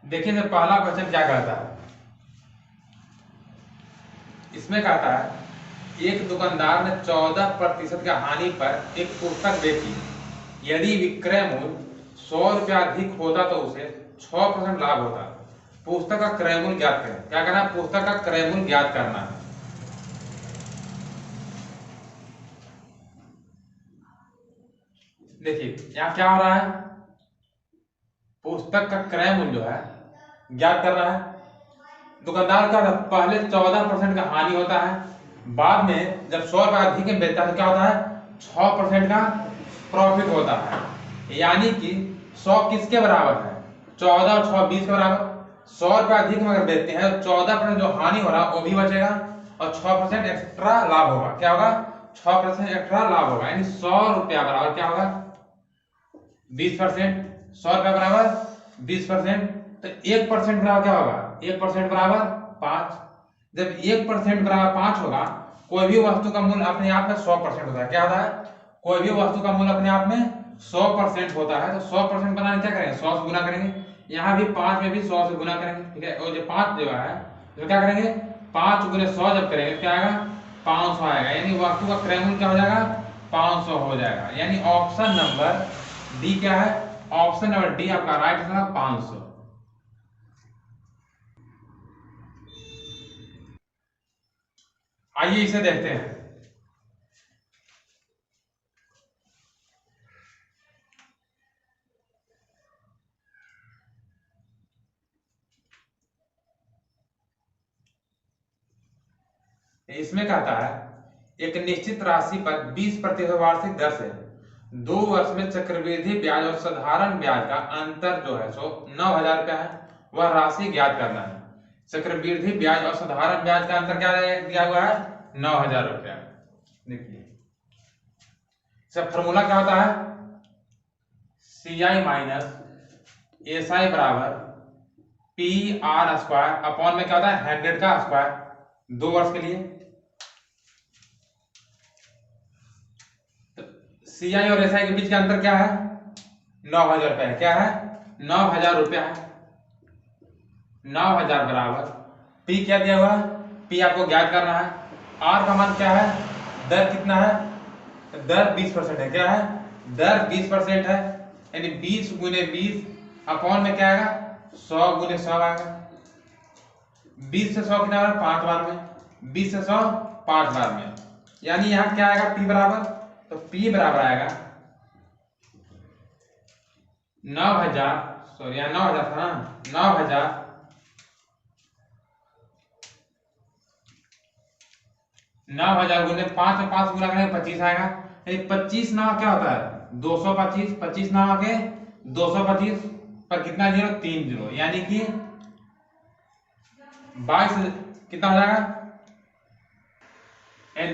देखिए सर, पहला क्वेश्चन क्या कहता है। इसमें कहता है एक दुकानदार ने 14% का हानि पर एक पुस्तक बेची। यदि विक्रय मूल्य 100 रुपया अधिक होता तो उसे 6% लाभ होता। पुस्तक का क्रय मूल्य ज्ञात करें। क्या करना है? पुस्तक का क्रय मूल्य ज्ञात करना है। देखिए यहाँ क्या हो रहा है, पुस्तक का क्रय मूल्य जो है ज्ञात करना है। दुकानदार का पहले 14% का हानि होता है, बाद में जब 100 रुपया अधिक में बेचता है तो क्या होता है, 6% का प्रॉफिट होता है। यानी कि 100 किसके बराबर है, 14 और 6 20 के बराबर। 100 रुपया अधिक में अगर बेचते हैं तो 14% जो हानि हो रहा है वो भी बचेगा और 6% एक्स्ट्रा लाभ होगा। क्या होगा? 6% एक्स्ट्रा लाभ होगा। यानी 100 रुपया बराबर क्या होगा, 20%। 100 रुपया बराबर 20%, तो 1% बराबर क्या होगा, 1% बराबर 5। जब 1% बराबर 5 होगा, कोई भी वस्तु का मूल्य अपने आप में 100% होता है। क्या होता है? कोई भी वस्तु का मूल्य अपने आप में 100% होता है। तो 100% बनाने क्या करेंगे, 100 से गुना करेंगे। यहाँ भी 5 में भी 100 से गुना करेंगे, ठीक है। और जो 5 जो है तो क्या करेंगे, 5 गुने 100 जब करेंगे क्या आएगा, 500 आएगा। यानी वस्तु का क्रय मूल्य क्या हो जाएगा, 500 हो जाएगा। यानी ऑप्शन नंबर डी क्या है, ऑप्शन नंबर डी आपका राइट आंसर है 500। आइए इसे देखते हैं। इसमें कहता है एक निश्चित राशि पर 20% वार्षिक दर से 2 वर्ष में चक्रवृद्धि ब्याज और साधारण ब्याज का अंतर जो है सो 9,000 रुपया है। वह राशि ज्ञात करना है। चक्रवृद्धि ब्याज और साधारण ब्याज का अंतर क्या दिया हुआ है, 9,000 रुपया। देखिए सब फॉर्मूला क्या होता है, CI माइनस SI बराबर PR स्क्वायर अपॉन में क्या होता है, 100 का स्क्वायर 2 वर्ष के लिए। CI और SI के बीच का अंतर क्या है, 9,000 रुपया है। क्या है, 9,000 रुपया है। 9,000 बराबर P क्या दिया हुआ है, P आपको ज्ञात करना है। R का मान क्या है, दर कितना है, दर 20% है। क्या है, दर 20% है। यानी 20 गुने 20 अपॉन में क्या आएगा, 100 गुने 100 आएगा। 20 से 100 कितना है, 5 बार में। 20 से 100 5 बार में। यानी यहाँ क्या आएगा, P बराबर, तो P बराबर आएगा 9,000, सॉरी यहाँ 9,000 था ना, 9,000 गुने 5 में 5 गुना करेंगे 25 आएगा। 25 ना क्या होता है, 225। 25 ना आके 225 पर कितना जीरो, 3 जीरो। यानी कि 22 कितना हो जाएगा,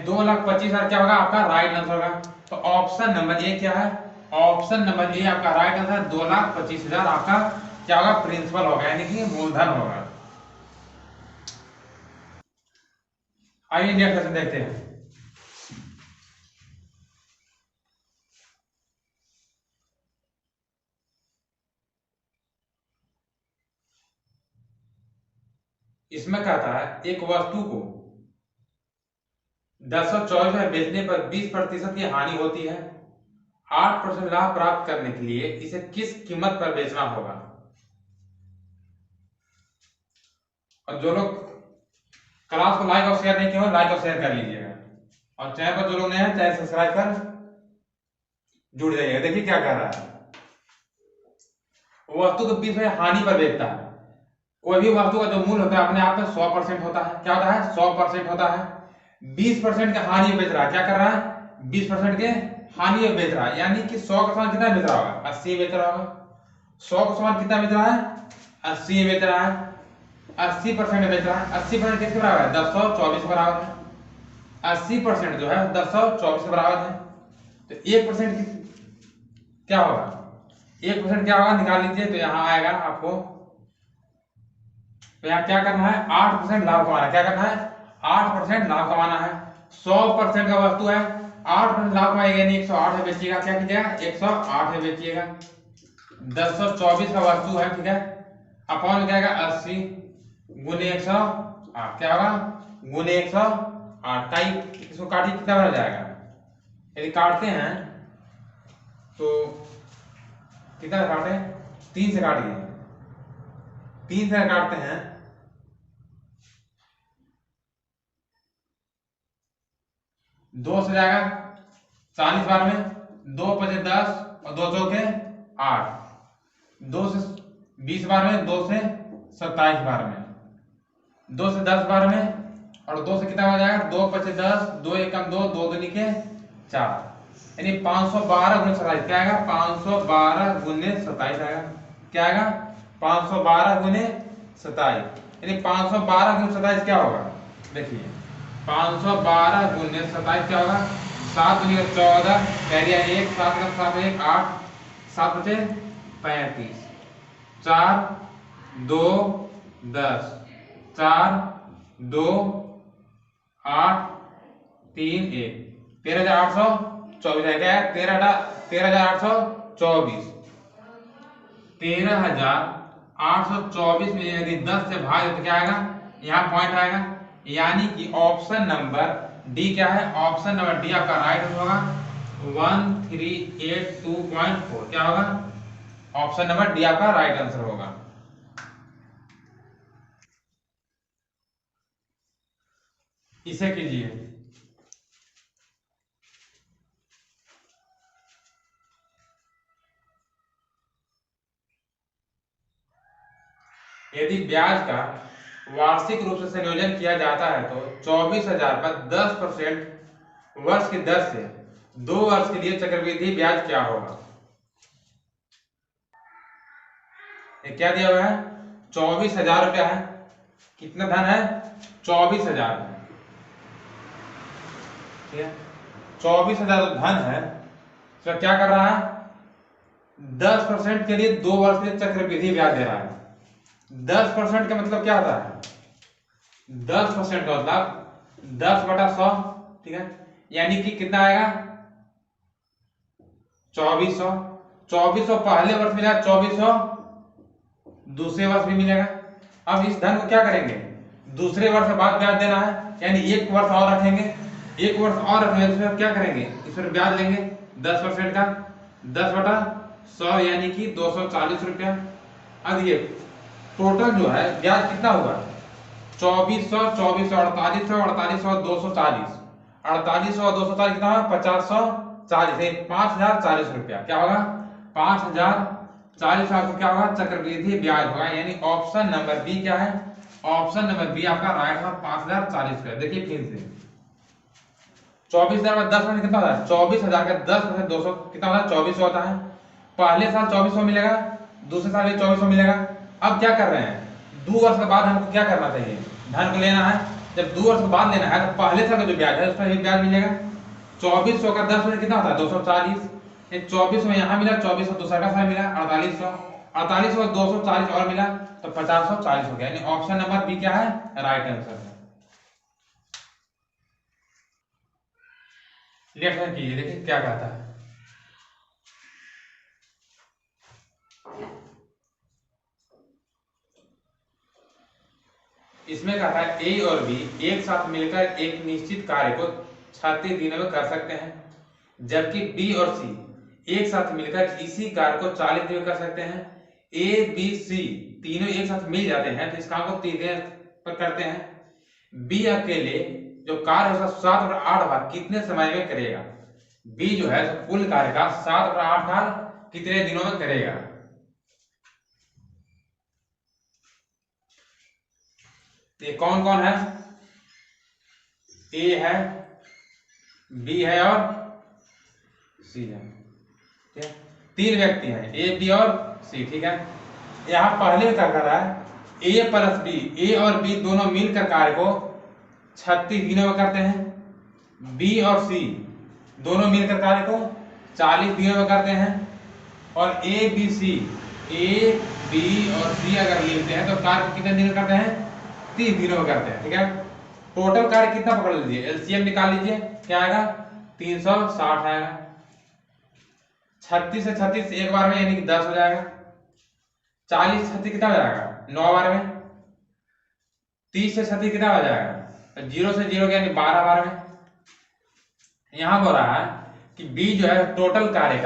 2,25,000 क्या होगा आपका राइट आंसर होगा। तो ऑप्शन नंबर ए क्या है, ऑप्शन नंबर ए आपका राइट आंसर 2,25,000 आपका क्या होगा, प्रिंसिपल होगा, यानी कि मूलधन होगा। आइए नेक्स्ट क्वेश्चन देखते हैं। इसमें कहता है एक वस्तु को 1024 में बेचने पर 20% की हानि होती है। 8% लाभ प्राप्त करने के लिए इसे किस कीमत पर बेचना होगा। और जो लोग क्लास को लाइक और शेयर नहीं किए हो, लाइक और शेयर कर लीजिएगा। और चैनल पर जो लोग नए हैं, चैनल सब्सक्राइब कर जुड़ जाइएगा। देखिए क्या कह रहा है, वस्तु को 20 में हानि पर बेचता है। कोई भी वस्तु का जो मूल्य होता है अपने आप में 100% होता है। क्या होता है, 100% होता है। 20% के हानि बेच रहा है। क्या कर रहा है, 20% के हानि में बेच रहा है। यानी कि 100 का सामान कितना बेच रहा होगा, 80 बेच रहा होगा। 100 का सामान कितना बेच रहा है, 80 बेच रहा है। 80% बेच रहा है। 80% किसके बराबर है, 1024 बराबर है। 80% जो है 1024 के बराबर है। तो 1% क्या होगा, 1% क्या होगा निकाल लीजिए। तो यहाँ आएगा आपको, तो यहाँ क्या करना है, 8% लाभ कमाना है। क्या करना है, 8% लाभ कमाना है। 100% का वस्तु है, 8% लाभ कमाएगा, यानी 108 है बेचिएगा। क्या कीजिएगा, 108 है बेचिएगा। 1024 का वस्तु है, ठीक है। अपॉन में क्या आएगा 80 गुने 108 क्या होगा गुने 108 टाइप। इसको काटिए कितना बन जाएगा, यदि काटते हैं तो कितना काटे 3 से काटिए, 3 से काटते हैं 2 से जाएगा 40 बार में, 2 पचे 10 और 2 चौके 8, 2 से 20 बार में, 2 से 27 बार में, 2 से 10 बार में और 2 से कितना हो जाएगा 2 पचे 10, 2 एकम 2, 2 दूनी के 4, यानी 512 गुने 27 क्या आएगा 512 गुने 27 आएगा, क्या आएगा 512 गुने 27, यानी 512 गुने 27 क्या होगा, देखिए 512 गुने 27 क्या होगा 7 गुने 14 कैरिया 1 7 का 7 1 8 7 बचे 35 4 2 10 4 2 8 3 1 13,824 है क्या है 13,824 13,824 में यदि 10 से भाग तो क्या आएगा यहाँ पॉइंट आएगा, यानी कि ऑप्शन नंबर डी क्या है, ऑप्शन नंबर डी आपका राइट होगा 1382.4 क्या होगा, ऑप्शन नंबर डी आपका राइट आंसर होगा। इसे कीजिए, यदि ब्याज का वार्षिक रूप से संयोजन किया जाता है तो 24,000 पर 10% वर्ष की दर से 2 वर्ष के लिए चक्रवृद्धि ब्याज क्या होगा। ये क्या दिया हुआ है 24,000 रुपया है, कितना धन है 24,000 है, ठीक है 24,000 धन है, तो क्या कर रहा है 10% के लिए 2 वर्ष के लिए चक्रवृद्धि ब्याज दे रहा है। 10% का मतलब क्या होता है 10% का मतलब 10/100, ठीक है, यानी कि कितना आएगा 2400, 2400 पहले वर्ष मिला, 2400 दूसरे वर्ष भी मिलेगा। अब इस धन को क्या करेंगे दूसरे वर्ष बाद ब्याज देना है, यानी 1 वर्ष और रखेंगे, 1 वर्ष और रखेंगे तो क्या करेंगे इस पर ब्याज लेंगे 10% का 10/100 यानी कि 240 रुपया। अब ये टोटल जो है ब्याज कितना होगा 2400 2400 4800 4800 240 4800 और 240 कितना होगा 5040 5040 रुपया क्या होगा 5040 आपको क्या होगा चक्रवृद्धि ब्याज होगा, यानी ऑप्शन नंबर बी क्या है, ऑप्शन नंबर बी आपका राइट होगा 5040 रुपया। देखिए फिर से 24,000 में 10% कितना होता है 24,000 का 10% 200 कितना होता है 2400 होता है। पहले साल 2400 मिलेगा, दूसरे साल भी 2400 मिलेगा। अब क्या कर रहे हैं 2 वर्ष के बाद हमको क्या करना चाहिए धन को लेना है, जब 2 वर्ष के बाद लेना है तो पहले साल का जो ब्याज है उस पर भी ब्याज मिलेगा। 2400 का 10% कितना होता है 240, 2400 में यहाँ मिला, 2400 दूसरा का साल मिला 4800, 4800 240 और मिला तो 5040 हो गया, यानी ऑप्शन नंबर बी क्या है राइट आंसर है। लेफ्ट कीजिए, देखिए क्या कहता है इसमें कहता है ए और बी एक साथ मिलकर एक निश्चित कार्य को 36 दिनों में कर सकते हैं, जबकि बी और सी एक साथ मिलकर इसी कार्य को 40 दिन में कर सकते हैं। ए बी सी तीनों एक साथ मिल जाते हैं तो इस काम को 3 दिन पर करते हैं। बी अकेले जो कार्य है उसका 7/8 भाग कितने समय में करेगा, बी जो है कुल कार्य का 7/8 भाग कितने दिनों में करेगा। ये कौन कौन है ए है बी है और सी है, ठीक है 3 व्यक्ति हैं ए बी और सी, ठीक है। यहाँ पहले क्या कर रहा है ए प्लस बी, ए और बी दोनों मिलकर कार्य को 36 दिनों में करते हैं, बी और सी दोनों मिलकर कार्य को 40 दिनों में करते हैं, और ए बी और सी अगर मिलते हैं तो कार्य कितने दिन में करते हैं 30 दिनों में करते हैं, ठीक है। टोटल कार्य कितना पकड़ लीजिए एलसीएम निकाल लीजिए, क्या आएगा 360 आएगा। 36 से 36 एक बार में यानी कि 10 हो जाएगा, 40 36 कितना हो जाएगा 9 बार में। 30 से 36 कितना हो जाएगा, 0 से 0 यानी 12 बार में। यहां बोल रहा है कि बी जो है टोटल कार्य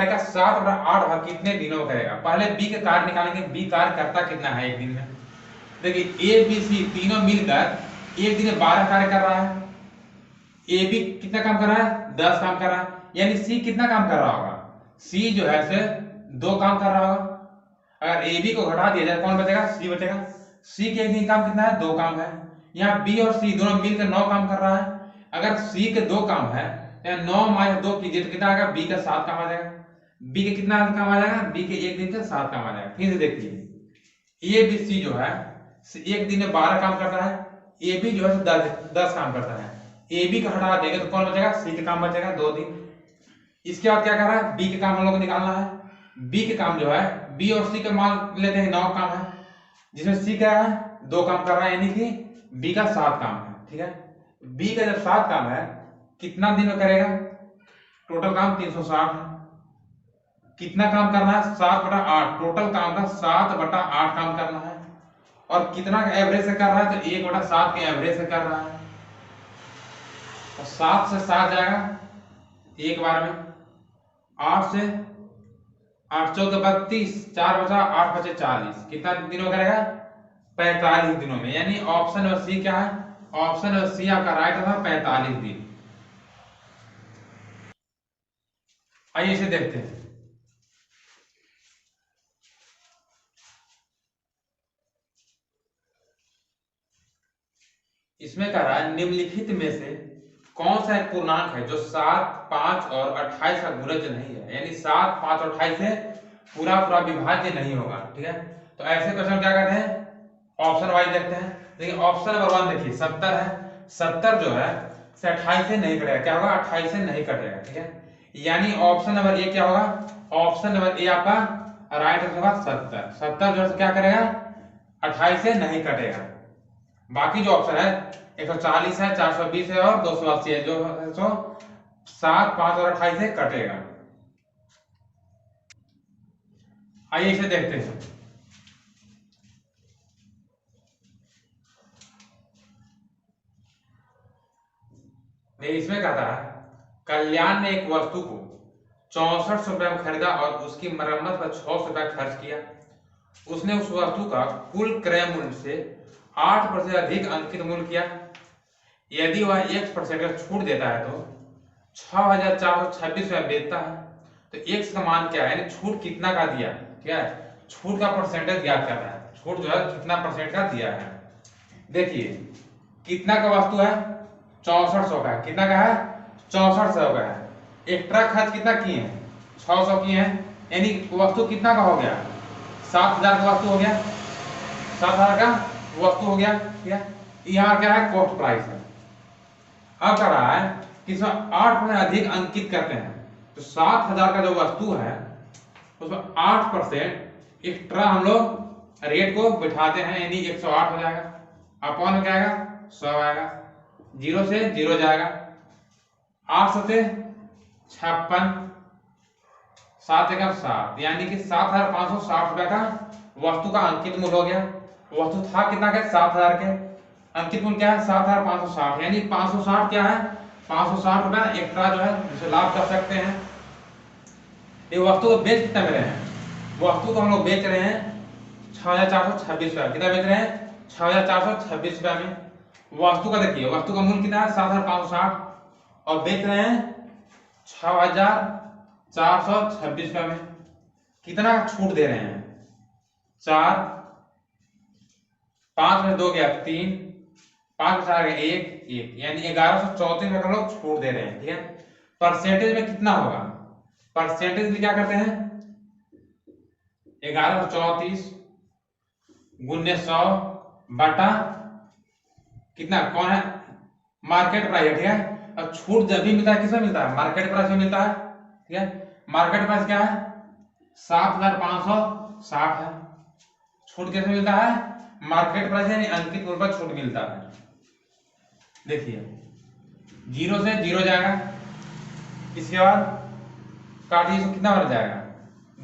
का 7/8 भाग कितने दिनों में करेगा। पहले बी के कार्य निकालेंगे, बी कार्य करता कितना है एक दिन में। देखिए ए बी सी तीनों मिलकर एक दिन में 12 कार्य कर रहा है। ए बी कितना काम कर रहा है, 10 काम कर रहा है, यानी सी कितना काम कर रहा होगा, सी जो है से 2 काम कर रहा होगा। अगर ए बी को घटा दिया जाए कौन बचेगा, सी बचेगा। सी के एक दिन काम कितना है, 2 काम है। यहाँ बी और सी दोनों मिलकर 9 काम कर रहा है। अगर सी के 2 काम है, 9 - 2 कीजिए तो कितना आएगा, बी का 7 काम आ जाएगा। बी के कितना काम आ जाएगा, बी के एक दिन का 7 काम आ जाएगा। फिर से देखिए ए बी सी जो है एक दिन में 12 काम करता है, ए बी जो है 10 काम करता है। ए बी का हटा देंगे तो कौन बचेगा, सी का काम बचेगा 2 दिन। इसके बाद क्या कर रहा है, बी के काम हम लोग को निकालना है। बी के काम जो है बी और सी के मान लेते हैं 9 काम है, जिसमें सी क्या है 2 काम कर रहा है, यानी कि बी का 7 काम है। ठीक है, बी का जब 7 काम है कितना दिन में करेगा, टोटल काम 360 है। कितना काम करना है, 7/8, टोटल काम का 7/8 काम करना है। और कितना का एवरेज से कर रहा है, तो 1/7 के एवरेज से कर रहा है। तो 7 से 7 जाएगा एक बार में, 8 से 8 14 32, 4 बचा 8 बचे 40, कितना दिनों करेगा, 45 दिनों में। यानी ऑप्शन नंबर सी क्या है, ऑप्शन नंबर सी आपका राइट था, 45 दिन। आइए इसे देखते हैं। इसमें कह रहा है निम्नलिखित में से कौन सा एक पूर्णांक है जो 7, 5 और 28 का गुणज नहीं है, यानी 7, 5 और 28 से पूरा विभाज्य नहीं होगा। ठीक है, तो ऐसे क्वेश्चन क्या करते हैं, ऑप्शन वाइज देखते हैं। देखिए ऑप्शन नंबर 1 देखिए 70 है, 70 जो है 28 से नहीं कटेगा, क्या होगा 28 से नहीं कटेगा। ठीक है, यानी ऑप्शन नंबर ए क्या होगा, ऑप्शन नंबर ए आपका राइट होगा 70। 70 जो है क्या करेगा, 28 से नहीं कटेगा। बाकी जो ऑप्शन है 140 है, 420 है और 280 है, जो 7, 5 और 28 से कटेगा। आइए इसे देखते हैं। इसमें कहता है कल्याण ने एक वस्तु को 6400 रुपए में खरीदा और उसकी मरम्मत पर 600 रुपए खर्च किया। उसने उस वस्तु का कुल क्रय मूल्य से 8% अधिक अंकित मूल्य किया। यदि वह 1% का छूट देता है तो 6426 रुपए बेचता है। तो x का मान क्या है, यानी छूट कितना का दिया, क्या है छूट का परसेंटेज ज्ञात करना है। छूट जो है कितना परसेंट का दिया है। देखिए कितना का वस्तु है, 6400 का है। कितना का है, 6400 का है। एक्स्ट्रा खर्च कितना किए हैं, 600 किए हैं, यानी वस्तु कितना का हो गया, 7000 का वस्तु हो गया, 7000 का वस्तु हो गया। ठीक है, यहाँ क्या है, कॉस्ट प्राइस है। अब क्या रहा है कि इसमें 8% अधिक अंकित करते हैं, तो 7000 का जो वस्तु है उसमें 8% एक्स्ट्रा हम लोग रेट को बिठाते हैं, यानी 108 हो जाएगा। अपॉन क्या आएगा, 100 आएगा। 0 से 0 जाएगा, 800 से 56, 7 एकम 7, यानी कि 7560 रुपए का वस्तु का अंकित मूल्य हो गया। वस्तु था कितना के, 7000 के, अंकित मूल्य क्या है 7560, यानी 560 क्या है, 560 रुपए एक्स्ट्रा जो है जिसे लाभ कर सकते हैं। ये वस्तु को बेच कितना में रहे हैं, वस्तु को हम लोग बेच रहे हैं 6426 रुपए। कितना बेच रहे हैं, 6426 रुपए में। वस्तु का देखिए, वस्तु का मूल्य कितना है 7560 और बेच रहे हैं 6426 रुपए में। कितना छूट दे रहे हैं, 4, 5 में 2 गया 3, 5 में 4 गया 1, यानी 1134 रुपए का लोग छूट दे रहे हैं। ठीक है, परसेंटेज में कितना होगा, परसेंटेज में क्या करते हैं 1134 गुने 100 बटा कितना, कौन है मार्केट प्राइस है। ठीक है, और छूट जब भी मिलता है किसमें मिलता है, मार्केट प्राइस में मिलता है। ठीक है, मार्केट प्राइस क्या है 7560 है। छूट कैसे मिलता है, मार्केट प्राइस यानी अंकित मूल्य पर छूट मिलता है। देखिए 0 से 0 जाएगा, इसके बाद काटिए तो कितना बन जाएगा,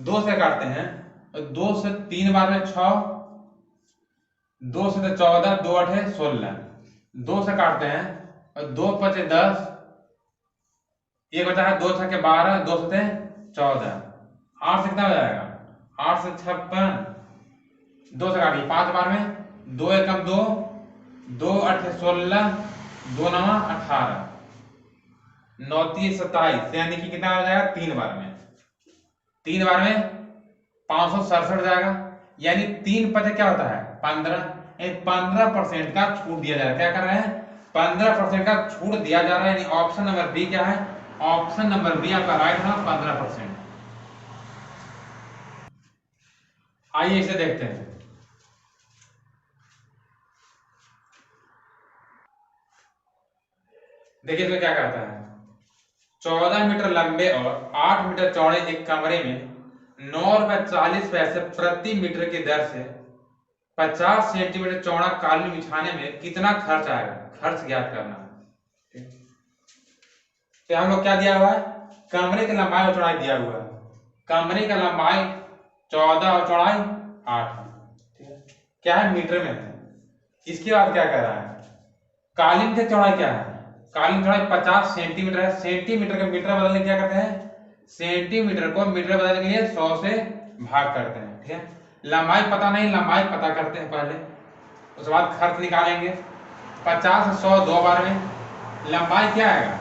2 से काटते हैं 2 से 3 बार में 6, 2 से 14, 2 8 16, 2 से काटते हैं और 2 5 10, एक बचा है 2 6 के 12, 2 से 14, 8 से कितना हो जाएगा 8 से 56, 2 से काटिए 5 बार में 2 एकम 2, 2 8 16, 2 9 18, 9 3 27, यानी कि कितना हो जाएगा 3 बार में, 3 बार में 567 जाएगा। यानी 3 पचे क्या होता है 15, 15% का छूट दिया जा रहा है। क्या कर रहे हैं 15% का छूट दिया जा रहा है। यानी ऑप्शन नंबर बी क्या है, ऑप्शन नंबर बी आपका राइट है 15%। आइए इसे देखते हैं। देखिए इसमें क्या कहता है, 14 मीटर लंबे और 8 मीटर चौड़े एक कमरे में 9 रुपए 40 पैसे प्रति मीटर की दर से 50 सेंटीमीटर चौड़ा कालीन बिछाने में कितना खर्च आएगा, खर्च ज्ञात करना है। तो हम लोग क्या दिया हुआ है, कमरे की लंबाई और चौड़ाई दिया हुआ है। कमरे का लंबाई 14 और चौड़ाई 8 है, क्या है मीटर में है। इसके बाद क्या कह रहा है, कालीन की चौड़ाई क्या है, कालीन चौड़ाई 50 सेंटीमीटर है। सेंटीमीटर का मीटर बदलने क्या करते हैं, सेंटीमीटर को मीटर बदलने के लिए 100 से भाग करते हैं। ठीक है, लंबाई पता नहीं, लंबाई पता करते हैं पहले, उसके बाद खर्च निकालेंगे। 50 से 100 2 बार में, लंबाई क्या आएगा,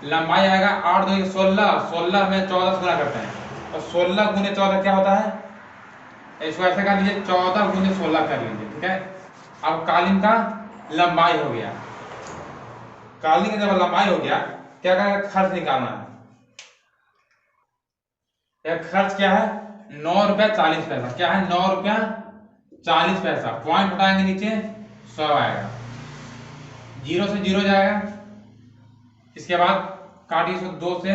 लंबाई आएगा 8 2 16, 16 में 14 से गुणा करते हैं और 16 गुने 14 क्या होता है, इसको ऐसे कर लीजिए 14 गुने 16 कर लीजिए। ठीक है, अब कालीन का लंबाई हो गया, कालीन का जब लंबाई हो गया क्या करेंगे, खर्च निकालना है। खर्च क्या है 9 रुपया 40 पैसा, क्या है 9 रुपया 40 पैसा। पॉइंट हटाएंगे नीचे 100 आएगा, 0 से 0 जाएगा। इसके बाद काटिए इसको 2 से,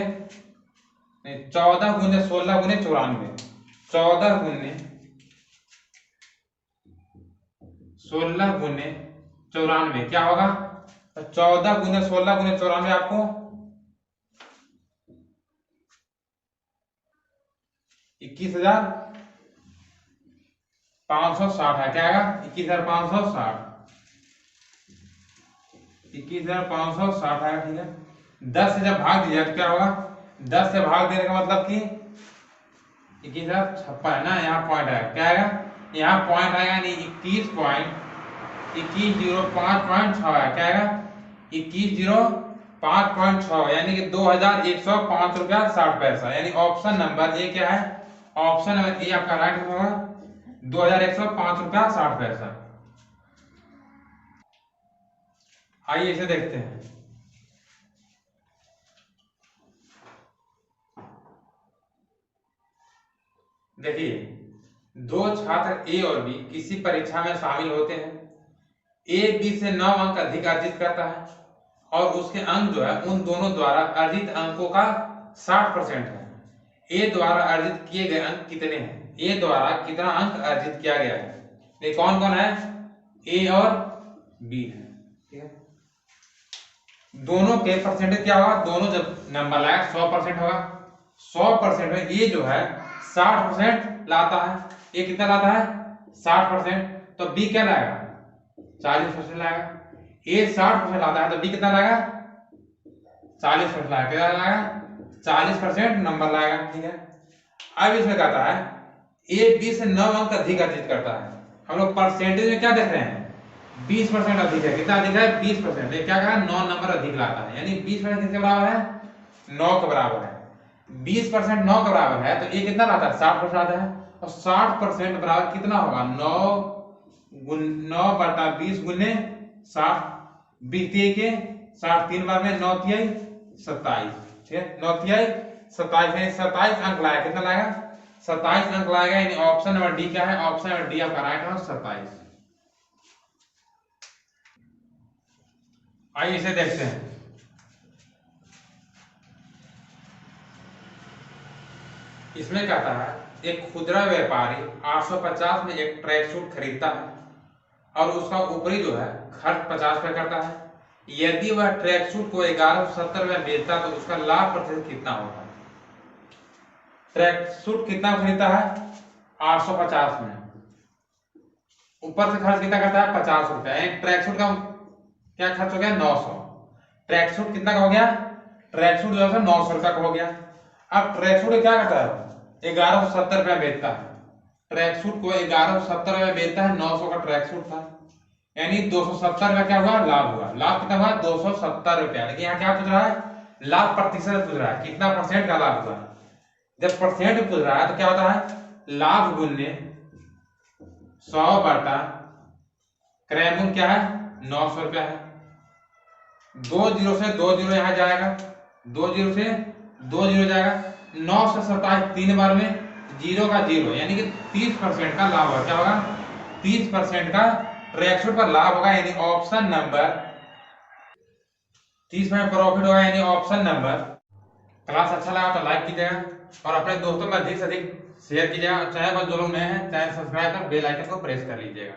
14 गुने 16 गुने 94, 14 गुने 16 गुने 94 क्या होगा, 14 गुने 16 गुने 94 आपको 21,560 है। क्या आएगा 21,560, 21,560 है। ठीक है, 10 से जब भाग दिया तो क्या होगा, 10 से भाग देने का मतलब कि 21,056 है ना, यहाँ पॉइंट आएगा। क्या आएगा, यहाँ पॉइंट आएगा यानी 21,005.6 है। क्या आएगा 21,005.6, यानी कि 2,105 रुपया 60 पैसा। यानी ऑप्शन नंबर ए क्या है, ऑप्शन नंबर ए आपका राइट होगा 2,105 रुपया 60 पैसा। आइए इसे देखते हैं। देखिए, दो छात्र ए और बी किसी परीक्षा में शामिल होते हैं। ए बी से 9 अंक अधिक अर्जित करता है और उसके अंक जो है उन दोनों द्वारा अर्जित अंकों का 60% है। ए द्वारा अर्जित किए गए अंक कितने हैं, ए द्वारा कितना अंक अर्जित किया गया है। ये कौन कौन है, ए और बी है। ठीक है, दोनों के परसेंटेज क्या होगा, दोनों जब नंबर लाएगा 100% होगा। 100% में ये जो है 60% लाता है, ये कितना लाता है 60%, तो बी क्या लाएगा 40% लाएगा। ए 60% लाता है तो बी कितना लाएगा 40% लाएगा। कितना लाएगा 40% नंबर लाएगा। ठीक है, अब इसमें कहता है ए बी से 9 अंक अधिक अर्जित करता है। हम लोग परसेंटेज में क्या देख रहे हैं 20% अधिक है। कितना अधिक है 20%। ये क्या कहा 9 नंबर अधिक लाता है, यानी 20% किसके बराबर है 9 के बराबर है। 20% 9 के बराबर है तो ये कितना लाता है 60% आता है। और 60% बराबर कितना होगा 9/20 गुने 60, 20 के 60 3 बार में 9 तिहाई 27। ठीक है, 9 तिहाई 27, 27 अंक लाया। कितना लाएगा 27 अंक लाएगा। यानी ऑप्शन नंबर डी क्या है, ऑप्शन नंबर डी आपका राइट है 27। आइए इसे देखते हैं। इसमें कहता है एक खुदरा व्यापारी 850 में एक ट्रैक सूट खरीदता है और उसका ऊपरी जो है खर्च 50 रुपये करता है। यदि वह ट्रैक सूट को 1170 में बेचता तो उसका लाभ प्रतिशत कितना होगा। ट्रैक सूट कितना खरीदता है 850 में, ऊपर से खर्च कितना करता है 50 रुपया। ट्रैक सूट का क्या खर्च हो गया 900। ट्रैक सूट कितना का हो गया, ट्रैक सूट जो है 900 रुपया का हो गया। अब ट्रैक सूट क्या करता है 1170 रुपया बेचता है, ट्रैक सूट को 1170 रुपया बेचता है, 900 का ट्रैक सूट था, यानी 270 रुपया क्या हुआ लाभ हुआ। लाभ कितना हुआ 270 रुपया। लेकिन यहाँ क्या पूछ रहा है लाभ प्रतिशत पूछ रहा है, कितना परसेंट का लाभ हुआ। जब परसेंट पूछ रहा है तो क्या होता है लाभ गुणने 100 बटा क्रय मूल्य क्या है 900 रुपया है। 2 जीरो से 2 जीरो यहाँ जाएगा, 2 जीरो से 2 जीरो जाएगा, 9 से 27 3 बार में, जीरो का जीरो, यानी कि 30% का लाभ होगा। क्या होगा 30% का ट्रैक सूट पर लाभ होगा, यानी ऑप्शन नंबर 30% प्रॉफिट होगा, यानी ऑप्शन नंबर। क्लास अच्छा लगा तो लाइक कीजिएगा और अपने दोस्तों में अधिक से अधिक शेयर कीजिएगा। चैनल पर जो लोग नए हैं चैनल सब्सक्राइब कर बेल आइकन को प्रेस कर लीजिएगा।